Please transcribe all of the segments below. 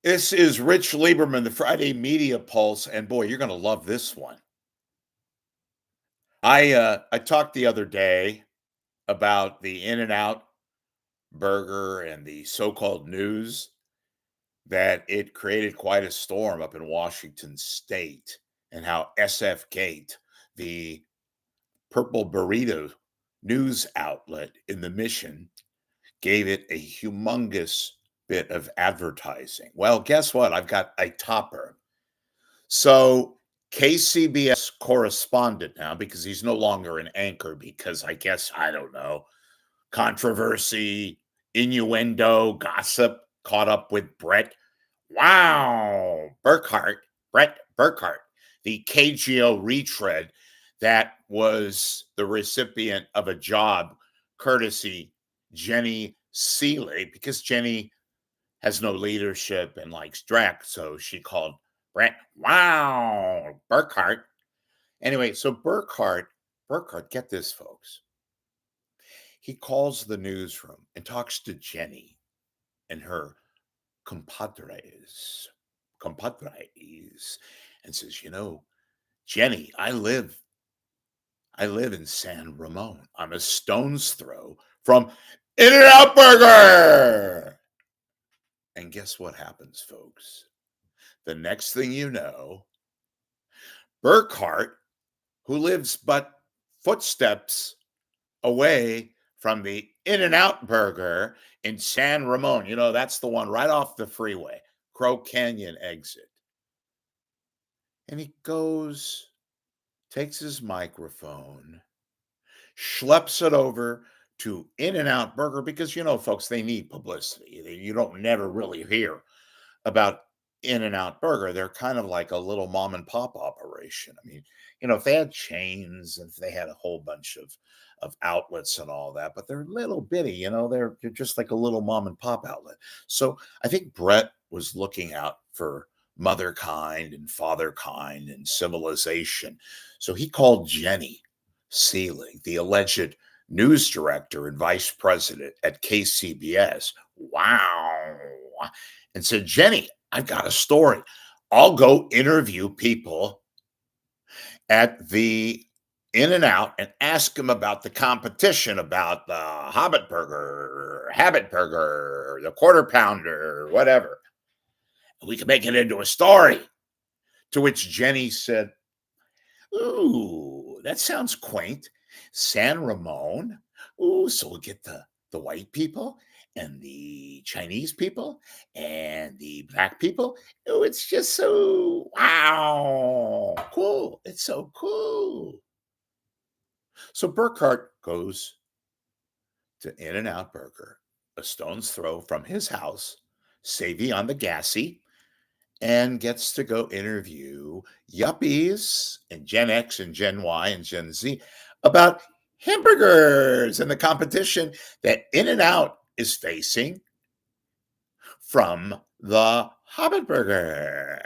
This is Rich Lieberman, the Friday Media Pulse, and boy, you're going to love this one. I talked the other day about the In-N-Out burger and the so-called news that it created quite a storm up in Washington State, and how SF Gate, the purple burrito news outlet in the Mission, gave it a humongous bit of advertising. Well, guess what? I've got a topper. So KCBS correspondent now, because he's no longer an anchor, because I guess, I don't know, controversy, innuendo, gossip caught up with Bret. Wow, Bret Burkhart, the KGO retread that was the recipient of a job courtesy Jenny Seeley, because Jenny has no leadership and likes Drac, so she called Bret, wow, Burkhart. Anyway, so Burkhart, get this, folks. He calls the newsroom and talks to Jenny and her compadres, and says, Jenny, I live in San Ramon. I'm a stone's throw from In-N-Out Burger. And guess what happens, folks? The next thing you know, Burkhart, who lives but footsteps away from the In-N-Out Burger in San Ramon, that's the one right off the freeway, Crow Canyon exit. And he goes, takes his microphone, schleps it over to In-N-Out Burger, because, folks, they need publicity. You don't never really hear about In-N-Out Burger. They're kind of like a little mom and pop operation. I mean, if they had chains, if they had a whole bunch of outlets and all that, but they're little bitty, they're just like a little mom and pop outlet. So I think Bret was looking out for mother kind and father kind and civilization. So he called Jenny Seeley, the alleged news director and vice president at KCBS. Wow. And said, Jenny, I've got a story. I'll go interview people at the In-N-Out and ask them about the competition, about the Habit Burger, the Quarter Pounder, whatever. We can make it into a story. To which Jenny said, ooh, that sounds quaint. San Ramon. Ooh, so we'll get the white people and the Chinese people and the black people. Oh, it's just so wow, cool. It's so cool. So Burkhart goes to In-N-Out Burger, a stone's throw from his house, Savvy on the Gassy, and gets to go interview yuppies and Gen X and Gen Y and Gen Z about hamburgers and the competition that In-N-Out is facing from the Hobbit Burger.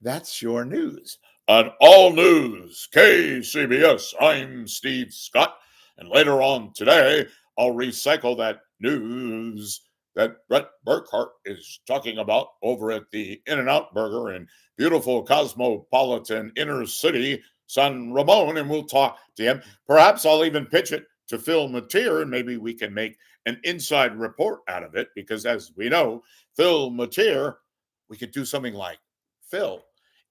That's your news. On All News, KCBS, I'm Steve Scott. And later on today, I'll recycle that news that Bret Burkhart is talking about over at the In-N-Out Burger in beautiful cosmopolitan inner city San Ramon, and we'll talk to him. Perhaps I'll even pitch it to Phil Mateer, and maybe we can make an inside report out of it, because as we know, Phil Mateer, we could do something like, Phil,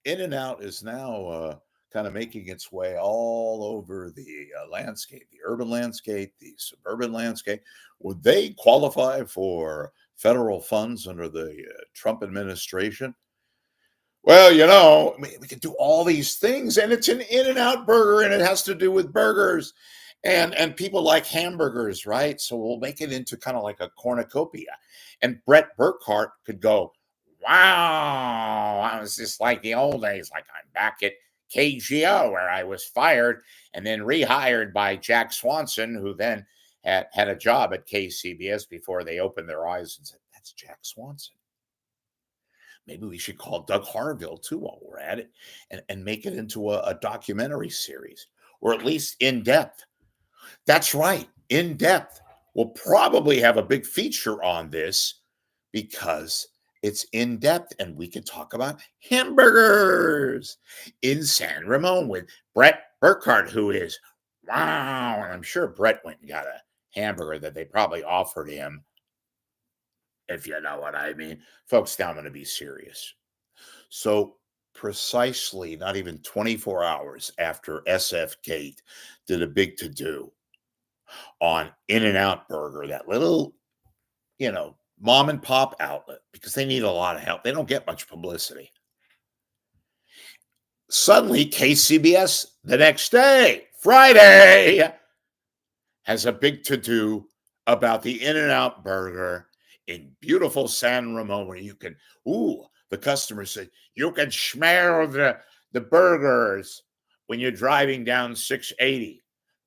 In-N-Out is now kind of making its way all over the landscape, the urban landscape, the suburban landscape. Would they qualify for federal funds under the Trump administration? Well, we can do all these things, and it's an In-N-Out burger, and it has to do with burgers. And people like hamburgers, right? So we'll make it into kind of like a cornucopia. And Bret Burkhart could go, wow, I was just like the old days, like I'm back at KGO, where I was fired and then rehired by Jack Swanson, who then had a job at KCBS before they opened their eyes and said, that's Jack Swanson. Maybe we should call Doug Harville too while we're at it, and make it into a documentary series, or at least in depth. That's right, in depth. We'll probably have a big feature on this, because It's in depth, and we can talk about hamburgers in San Ramon with Bret Burkhart, who is wow. And I'm sure Bret went and got a hamburger that they probably offered him, if you know what I mean. Folks, now I'm going to be serious. So, precisely not even 24 hours after SF Gate did a big to do on In N Out Burger, that little, mom and pop outlet, because they need a lot of help. They don't get much publicity. Suddenly, KCBS the next day, Friday, has a big to do about the In N Out Burger in beautiful San Ramon, where the customer said, you can smell the burgers when you're driving down 680.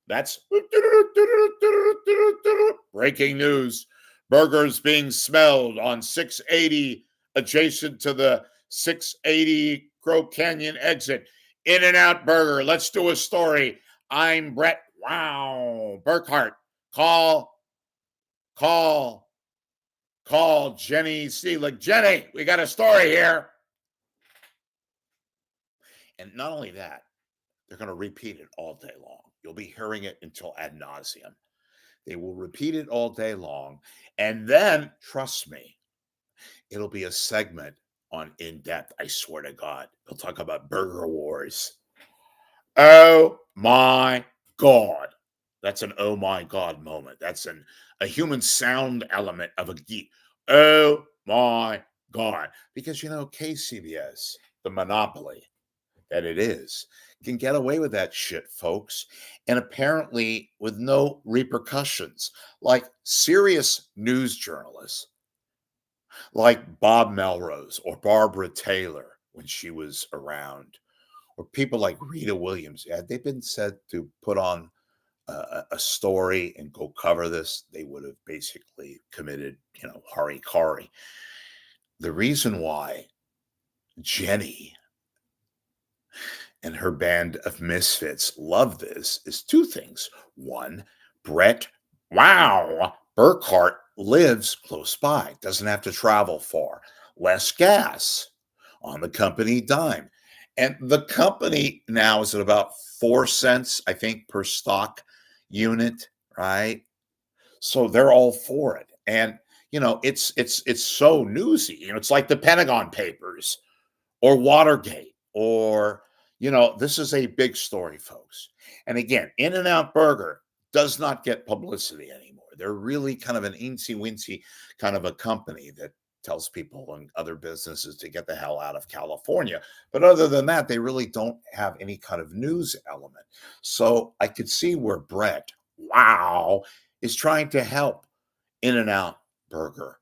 That's breaking news. Burgers being smelled on 680 adjacent to the 680 Crow Canyon exit. In N Out Burger. Let's do a story. I'm Bret. Wow. Burkhart. Call Jenny Seelig. Jenny, we got a story here. And not only that, they're going to repeat it all day long. You'll be hearing it until ad nauseum. They will repeat it all day long. And then, trust me, it'll be a segment on In Depth. I swear to God. They'll talk about burger wars. Oh my God. That's an oh my God moment. That's a human sound element of a geek. Oh my God. Because, KCBS, the monopoly that it is, can get away with that shit, folks. And apparently with no repercussions. Like serious news journalists, like Bob Melrose or Barbara Taylor when she was around, or people like Rita Williams, had they been said to put on a story and go cover this, they would have basically committed, harikari. The reason why Jenny and her band of misfits love this is two things. One, Bret, wow, Burkhart lives close by, doesn't have to travel far, less gas on the company dime. And the company now is at about 4 cents, I think, per stock unit, right? So they're all for it. And it's so newsy. It's like the Pentagon Papers or Watergate, or this is a big story, folks. And again, In N Out Burger does not get publicity anymore. They're really kind of an eensy wincy kind of a company that tells people and other businesses to get the hell out of California. But other than that, they really don't have any kind of news element. So I could see where Bret, wow, is trying to help In N Out Burger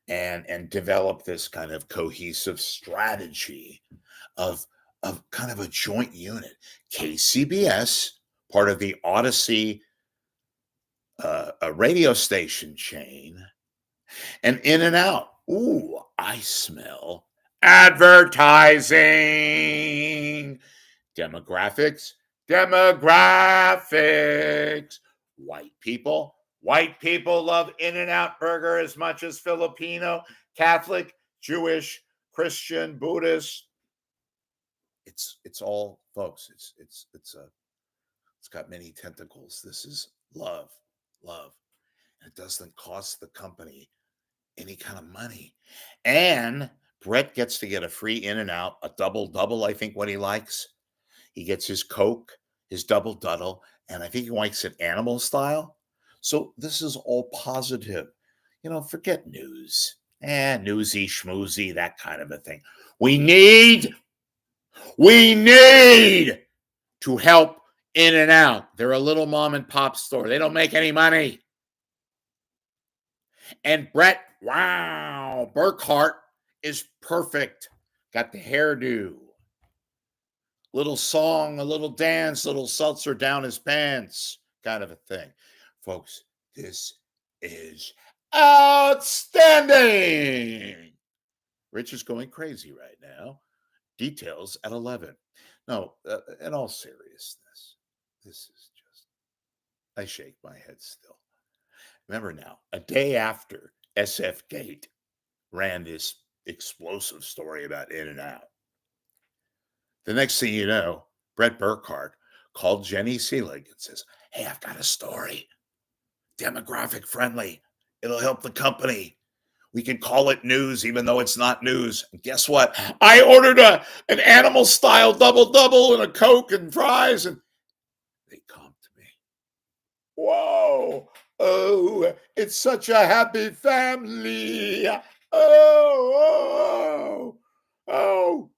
and develop this kind of cohesive strategy of kind of a joint unit. KCBS, part of the Odyssey a radio station chain, and In and Out. Ooh, I smell advertising. Demographics. White people love In and Out Burger as much as Filipino, Catholic, Jewish, Christian, Buddhist. It's all, folks. It's got many tentacles. This is love. And it doesn't cost the company any kind of money. And Bret gets to get a free In and Out, a double, I think, what he likes. He gets his Coke, his double, and I think he likes it animal style. So this is all positive. Forget news. Newsy, schmoozy, that kind of a thing. We need to help In and Out. They're a little mom and pop store. They don't make any money. And Bret, wow, Burkhart is perfect. Got the hairdo. Little song, a little dance, little seltzer down his pants, kind of a thing. Folks, this is outstanding. Rich is going crazy right now. Details at 11. No, in all seriousness, this is just, I shake my head still. Remember now, a day after SF Gate ran this explosive story about In and Out. The next thing you know, Bret Burkhart called Jenny Seelig and says, "Hey, I've got a story. Demographic friendly. It'll help the company. We can call it news, even though it's not news." And guess what? I ordered an animal style double double and a Coke and fries, and they come to me. Whoa! Oh, it's such a happy family. Oh, oh, oh.